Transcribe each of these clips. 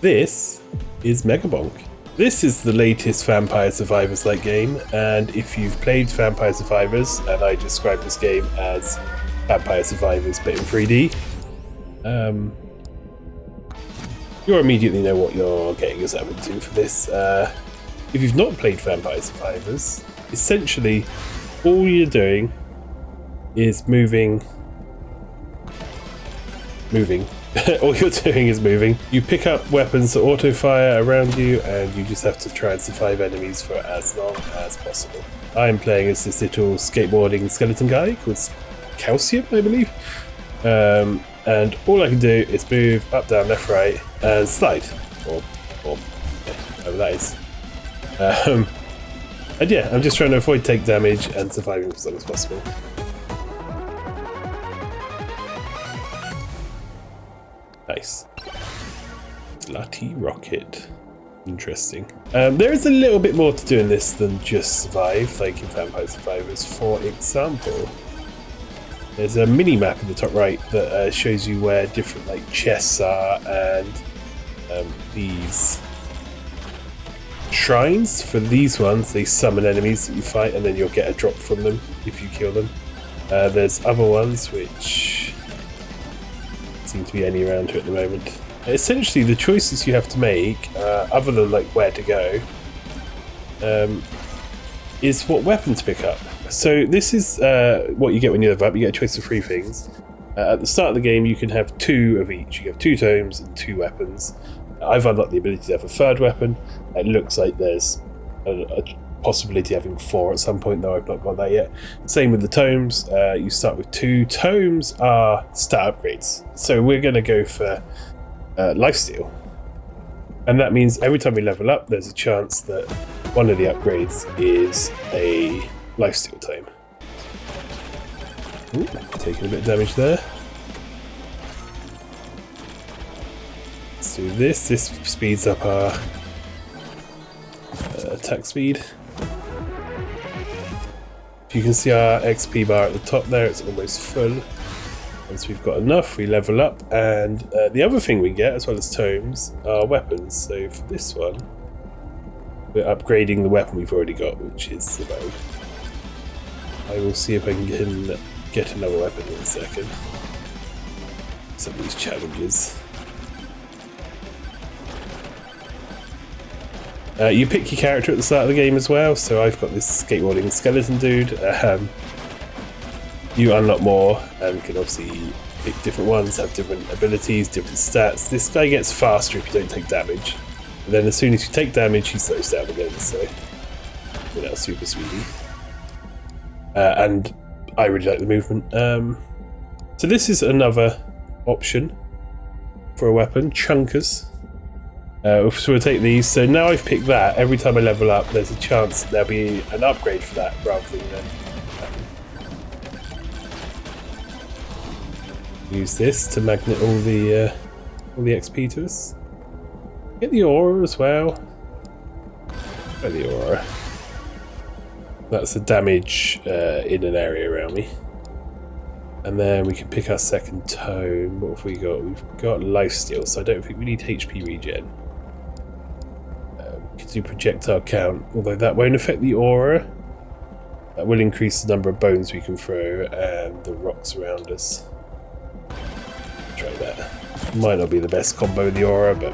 This is Megabonk. This is the latest Vampire Survivors-like game, and if you've played Vampire Survivors, and I describe this game as Vampire Survivors but in 3D, you'll immediately know what you're getting yourself into for this. If you've not played Vampire Survivors, essentially all you're doing is moving. All you're doing is moving. You pick up weapons that auto fire around you, and you just have to try and survive enemies for as long as possible. I'm playing as this little skateboarding skeleton guy called Calcium, I believe. And all I can do is move up, down, left, right, and slide. Or whatever that is. And yeah, I'm just trying to avoid take damage and surviving as long as possible. Nice. Slutty rocket. Interesting. There is a little bit more to do in this than just survive, like in Vampire Survivors. For example, there's a mini map in the top right that shows you where different like chests are, and these shrines. For these ones, they summon enemies that you fight, and then you'll get a drop from them if you kill them. There's other ones which seem to be any around here at the moment. Essentially, the choices you have to make, other than like where to go, is what weapon to pick up. So this is what you get when you level up. You get a choice of 3 things. At the start of the game, you can have 2 of each. You have 2 tomes and 2 weapons. I've unlocked the ability to have a 3rd weapon. It looks like there's a possibility of having 4 at some point, though I've not got that yet. Same with the tomes. You start with 2. Tomes are stat upgrades. So we're going to go for lifesteal. And that means every time we level up, there's a chance that one of the upgrades is a lifesteal tome. Ooh, taking a bit of damage there. Let's do this. This speeds up our attack speed. You can see our XP bar at the top there, it's almost full. Once we've got enough, we level up, and the other thing we get, as well as tomes, are weapons. So for this one, we're upgrading the weapon we've already got, which is the bow. I will see if I can get another weapon in a second. Some of these challenges. You pick your character at the start of the game as well, so I've got this skateboarding skeleton dude. You unlock more and can obviously pick different ones, have different abilities, different stats. This guy gets faster if you don't take damage. And then as soon as you take damage, he slows down again, so super speedy. And I really like the movement. So this is another option for a weapon, chunkers. So we'll take these. So now I've picked that. Every time I level up, there's a chance there'll be an upgrade for that rather than use this to magnet all the XP to us. Get the aura as well. Get the aura. That's the damage in an area around me. And then we can pick our 2nd tome. What have we got? We've got lifesteal, so I don't think we need HP regen. We can do projectile count, although that won't affect the aura. That will increase the number of bones we can throw and the rocks around us. Try that. Might not be the best combo with the aura, but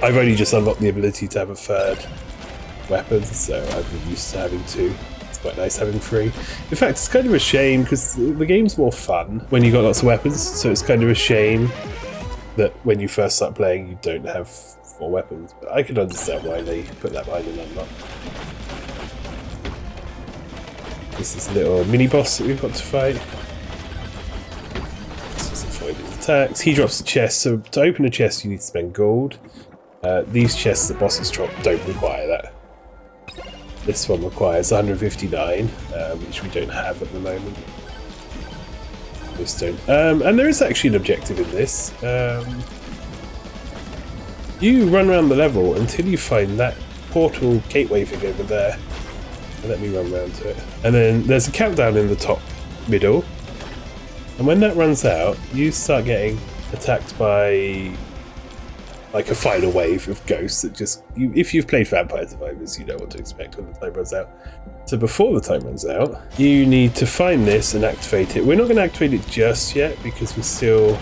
I've only just unlocked the ability to have a 3rd weapon, so I've been used to having 2. It's quite nice having 3. In fact, it's kind of a shame because the game's more fun when you've got lots of weapons, so it's kind of a shame that when you first start playing you don't have 4 weapons, but I can understand why they put that behind an unlock. This is a little mini boss that we've got to fight. Let's just avoid his attacks. He drops a chest, so to open a chest you need to spend gold. These chests that bosses drop don't require that. This one requires 159, which we don't have at the moment. This don't. And there is actually an objective in this. You run around the level until you find that portal gateway thing over there. And let me run around to it. And then there's a countdown in the top middle. And when that runs out, you start getting attacked by like a final wave of ghosts that just, if you've played Vampire Survivors, you know what to expect when the time runs out. So before the time runs out, you need to find this and activate it. We're not going to activate it just yet because we've still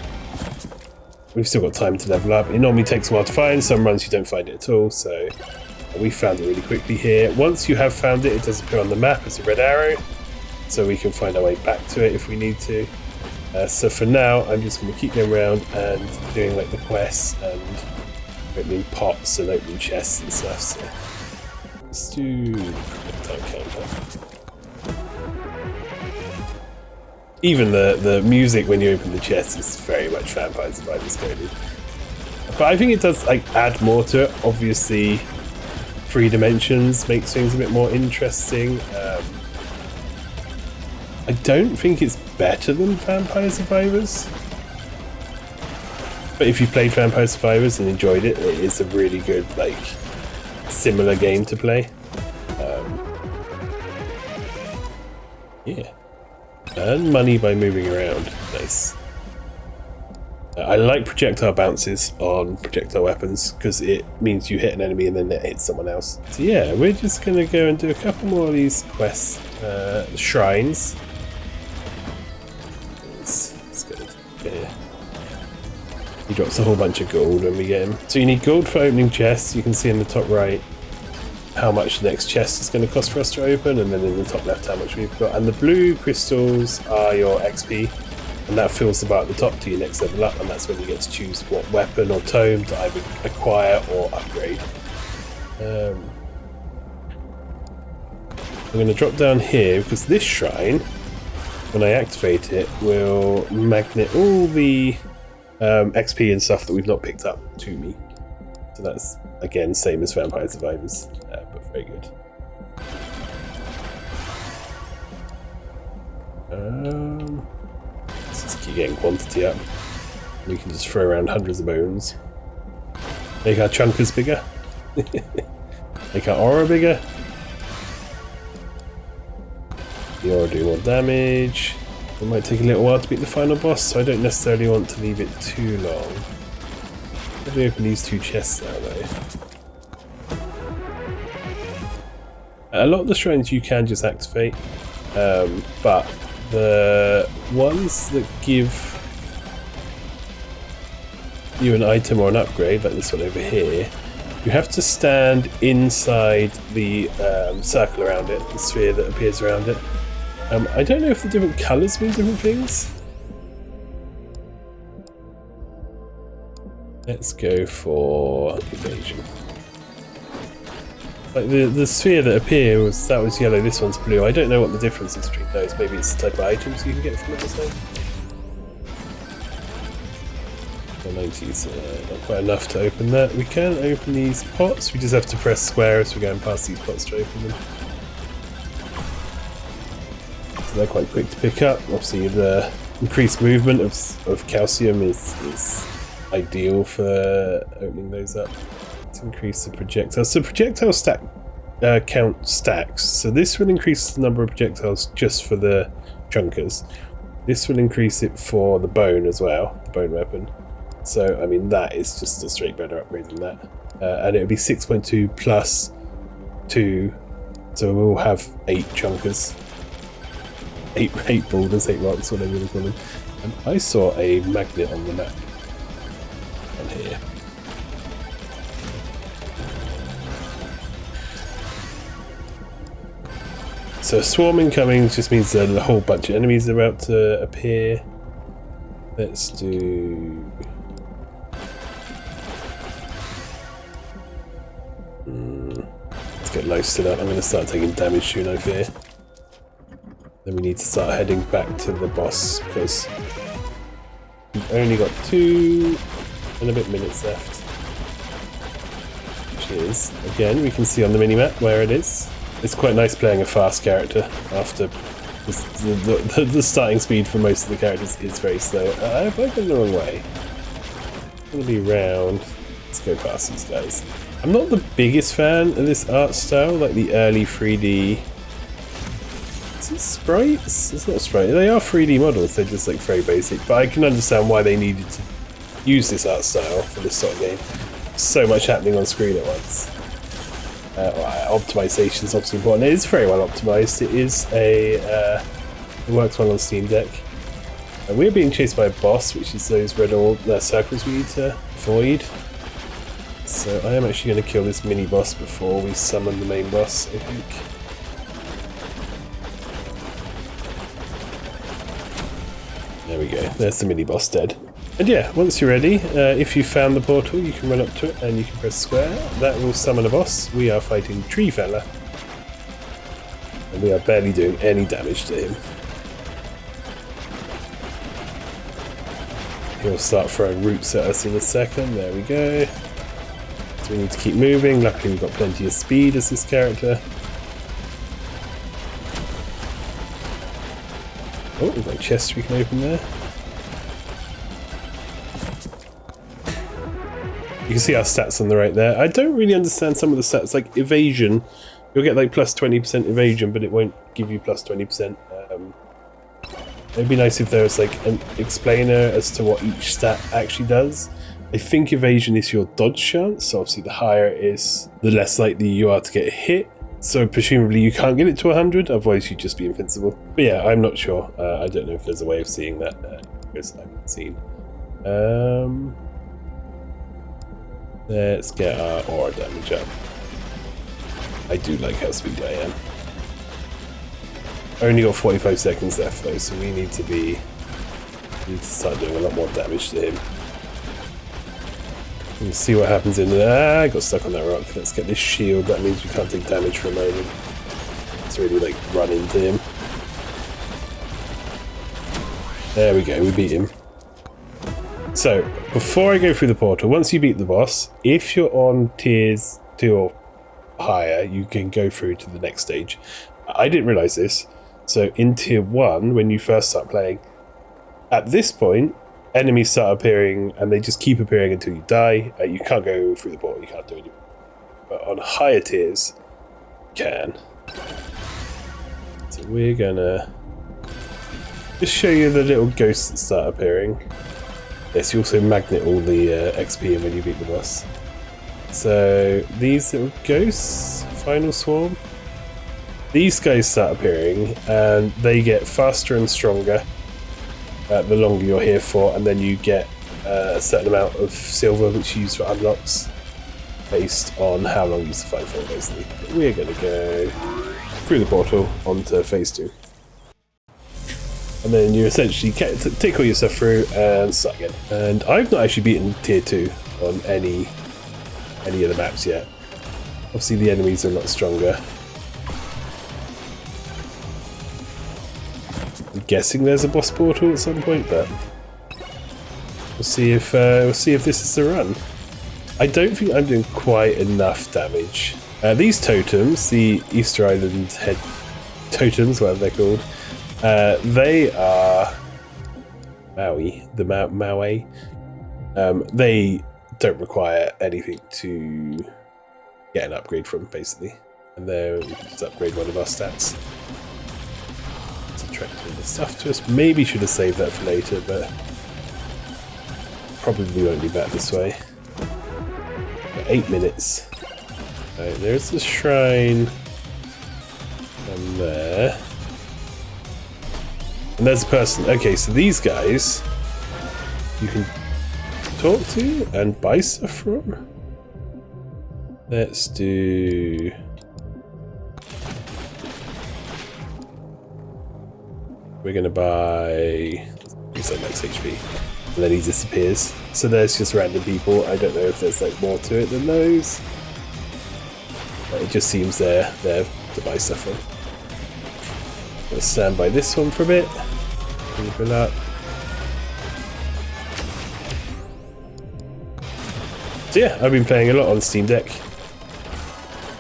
got time to level up. It normally takes a while to find. Some runs you don't find it at all, so we found it really quickly here. Once you have found it, it does appear on the map as a red arrow, so we can find our way back to it if we need to. So for now, I'm just going to keep going around and doing like the quests and opening pots and opening chests and stuff. So let's do time counter. Even the music when you open the chest is very much Vampire Survivors coded. But I think it does like add more to it. Obviously, 3 dimensions makes things a bit more interesting. I don't think it's better than Vampire Survivors. But if you've played Vampire Survivors and enjoyed it, it is a really good, like, similar game to play. Yeah. Earn money by moving around. Nice. I like projectile bounces on projectile weapons because it means you hit an enemy and then it hits someone else. So yeah, we're just going to go and do a couple more of these quests. Shrines. Let's go here. He drops a whole bunch of gold when we get him. So you need gold for opening chests. You can see in the top right how much the next chest is going to cost for us to open, and then in the top left how much we've got. And the blue crystals are your XP, and that fills the bar at the top to your next level up, and that's when you get to choose what weapon or tome to either acquire or upgrade. I'm going to drop down here because this shrine, when I activate it, will magnet all the XP and stuff that we've not picked up to me. So that's, again, same as Vampire Survivors, but very good. Let's just keep getting quantity up. We can just throw around hundreds of bones. Make our chunkers bigger. Make our aura bigger. The aura do more damage. It might take a little while to beat the final boss, so I don't necessarily want to leave it too long. Let me open these 2 chests now, though. A lot of the shrines you can just activate, but the ones that give you an item or an upgrade, like this one over here, you have to stand inside the circle around it, the sphere that appears around it. I don't know if the different colours mean different things. Let's go for evasion. Like the sphere that appeared that was yellow, this one's blue. I don't know what the difference is between those. Maybe it's the type of items you can get from it or something. 90 is not quite enough to open that. We can open these pots. We just have to press square as we're going past these pots to open them. So they're quite quick to pick up. Obviously the increased movement of calcium is ideal for opening those up. Let's increase the projectiles. So projectile count stacks. So this will increase the number of projectiles just for the chunkers. This will increase it for the bone as well, the bone weapon. So I mean that is just a straight better upgrade than that. And it would be 6.2 plus 2, so we'll have 8 chunkers. 8 boulders, 8 rocks, whatever you call them. And I saw a magnet on the map. On here. So swarm incoming just means that a whole bunch of enemies are about to appear. Let's do... Let's get low stood up. I'm going to start taking damage soon over here. Then we need to start heading back to the boss because we've only got 2 and a bit minutes left. Which is, again, we can see on the minimap where it is. It's quite nice playing a fast character after the starting speed for most of the characters is very slow. I've gone the wrong way. I'm going to be round. Let's go past these guys. I'm not the biggest fan of this art style, like the early 3D... Is it sprites? It's not sprites. They are 3D models, they're just like very basic, but I can understand why they needed to use this art style for this sort of game. so much happening on screen at once. Optimization is obviously important. It is very well optimized. It is it works well on Steam Deck. We're being chased by a boss, which is those red circles we need to avoid. So I am actually going to kill this mini boss before we summon the main boss, I think. There we go. There's the mini boss dead. And yeah, once you're ready, if you found the portal, you can run up to it and you can press square. That will summon a boss. We are fighting Tree Fella. And we are barely doing any damage to him. He'll start throwing roots at us in a second. There we go. So we need to keep moving. Luckily we've got plenty of speed as this character. Oh, we've got a chest we can open there. You can see our stats on the right there. I don't really understand some of the stats, like evasion. You'll get like plus 20% evasion, but it won't give you plus 20%. It'd be nice if there was like an explainer as to what each stat actually does. I think evasion is your dodge chance, so obviously the higher it is, the less likely you are to get hit. So presumably you can't get it to 100, otherwise you'd just be invincible. But yeah, I'm not sure. I don't know if there's a way of seeing that, because I haven't seen. Let's get our aura damage up. I do like how speedy I am. Only got 45 seconds left though, so we need to start doing a lot more damage to him. Let's see what happens in there. I got stuck on that rock. Let's get this shield. That means we can't take damage for a moment. Let's really like run into him. There we go, we beat him. So, before I go through the portal, once you beat the boss, if you're on tiers 2 or higher, you can go through to the next stage. I didn't realise this. So in tier 1, when you first start playing, at this point, enemies start appearing and they just keep appearing until you die. You can't go through the portal, you can't do anything. But on higher tiers, you can. So we're gonna just show you the little ghosts that start appearing. Yes, you also magnet all the XP in when you beat the boss. So these little ghosts, final swarm, these guys start appearing and they get faster and stronger the longer you're here for, and then you get a certain amount of silver which you use for unlocks based on how long you survive for, basically. But we're going to go through the portal onto phase 2. And then you essentially take all your stuff through and start again. And I've not actually beaten tier 2 on any of the maps yet. Obviously the enemies are a lot stronger. I'm guessing there's a boss portal at some point, but we'll see if this is the run. I don't think I'm doing quite enough damage. These totems, the Easter Island head totems, whatever they're called, they are Maui, the Maui. They don't require anything to get an upgrade from, basically, and then we can just upgrade one of our stats. Subtracting the stuff to us. Maybe should have saved that for later, but probably won't be back this way. Got 8 minutes. Right, there's the shrine, and there. And there's a person. Okay, so these guys you can talk to and buy stuff from. Let's do... We're going to buy... He's on max HP. And then he disappears. So there's just random people. I don't know if there's like more to it than those. But it just seems they're there to buy stuff from. Let's stand by this one for a bit. Open up. So yeah, I've been playing a lot on Steam Deck,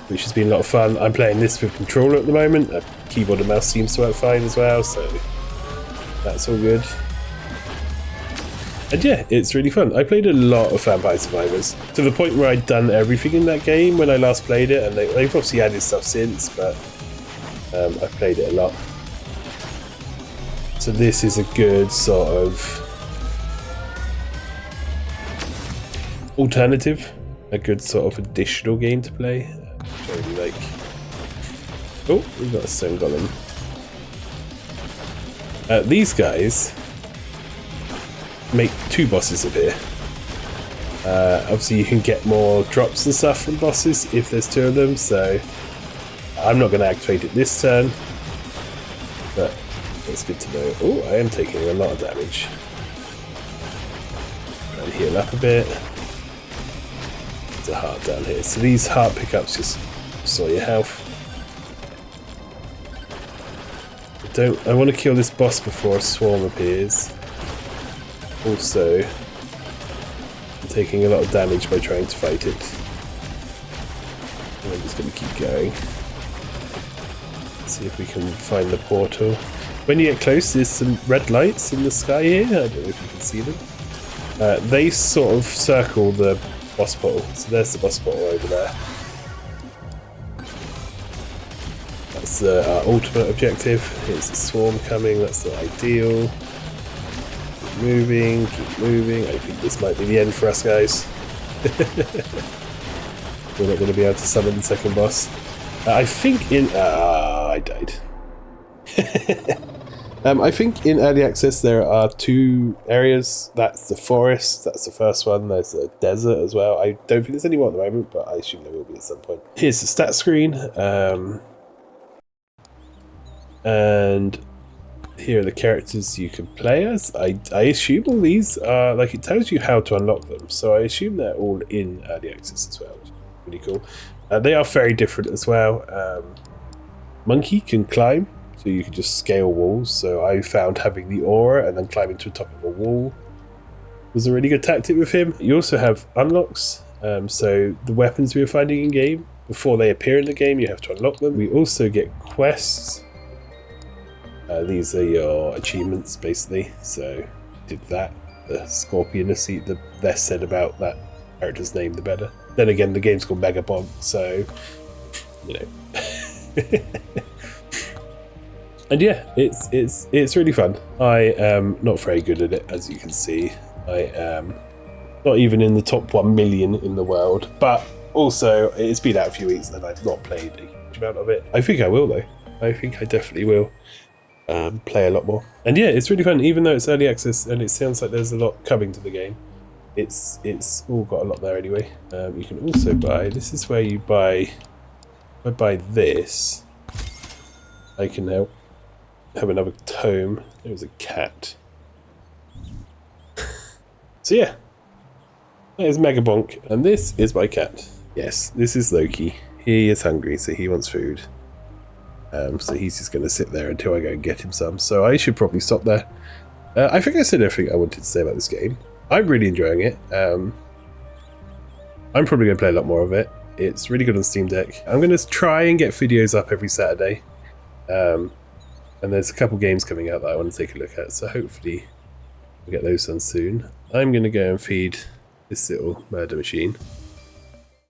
which has been a lot of fun. I'm playing this with controller at the moment. A keyboard and mouse seems to work fine as well, so that's all good. And yeah, it's really fun. I played a lot of Vampire Survivors, to the point where I'd done everything in that game when I last played it, and they've obviously added stuff since, but I've played it a lot. So this is a good sort of alternative a good sort of additional game to play. Which I really like. Oh, we've got a stone golem. These guys make 2 bosses appear. Obviously you can get more drops and stuff from bosses if there's 2 of them, so I'm not going to activate it this turn, but that's good to know. Oh, I am taking a lot of damage. And heal up a bit. There's a heart down here, so these heart pickups just restore your health. I want to kill this boss before a swarm appears. Also, I'm taking a lot of damage by trying to fight it. And I'm just going to keep going. See if we can find the portal. When you get close, there's some red lights in the sky here. I don't know if you can see them. They sort of circle the boss portal. So there's the boss portal over there. That's our ultimate objective. Here's the swarm coming. That's the ideal. Keep moving, keep moving. I think this might be the end for us, guys. We're not going to be able to summon the second boss. I think in... I died. I think in early access there are 2 areas. That's the forest, that's the first one. There's a desert as well. I don't think there's any more at the moment, but I assume there will be at some point. Here's the stat screen. And here are the characters you can play as. I assume all these are, like, it tells you how to unlock them. So I assume they're all in early access as well, which is really cool. They are very different as well. Monkey can climb, so you can just scale walls. So I found having the aura and then climbing to the top of a wall was a really good tactic with him. You also have unlocks. So the weapons we were finding in game, before they appear in the game, you have to unlock them. We also get quests. These are your achievements, basically. So did that. The scorpion, the less said about that character's name, the better. Then again, the game's called Megabonk, so you know. And yeah, it's really fun. I am not very good at it, as you can see. I am not even in the top 1 million in the world, but also it's been out a few weeks and I've not played a huge amount of it. I think I will though. I think I definitely will play a lot more. And yeah, it's really fun, even though it's early access and it sounds like there's a lot coming to the game. It's all got a lot there anyway. You can also buy, this is where you buy, if I buy this, I can now have another tome. There's a cat. So yeah, that is Megabonk, and this is my cat. Yes, this is Loki. He is hungry, so he wants food. So he's just going to sit there until I go and get him some. So I should probably stop there. I think I said everything I wanted to say about this game. I'm really enjoying it. I'm probably going to play a lot more of it. It's really good on Steam Deck. I'm going to try and get videos up every Saturday. And there's a couple games coming out that I want to take a look at. So hopefully we'll get those done soon. I'm going to go and feed this little murder machine.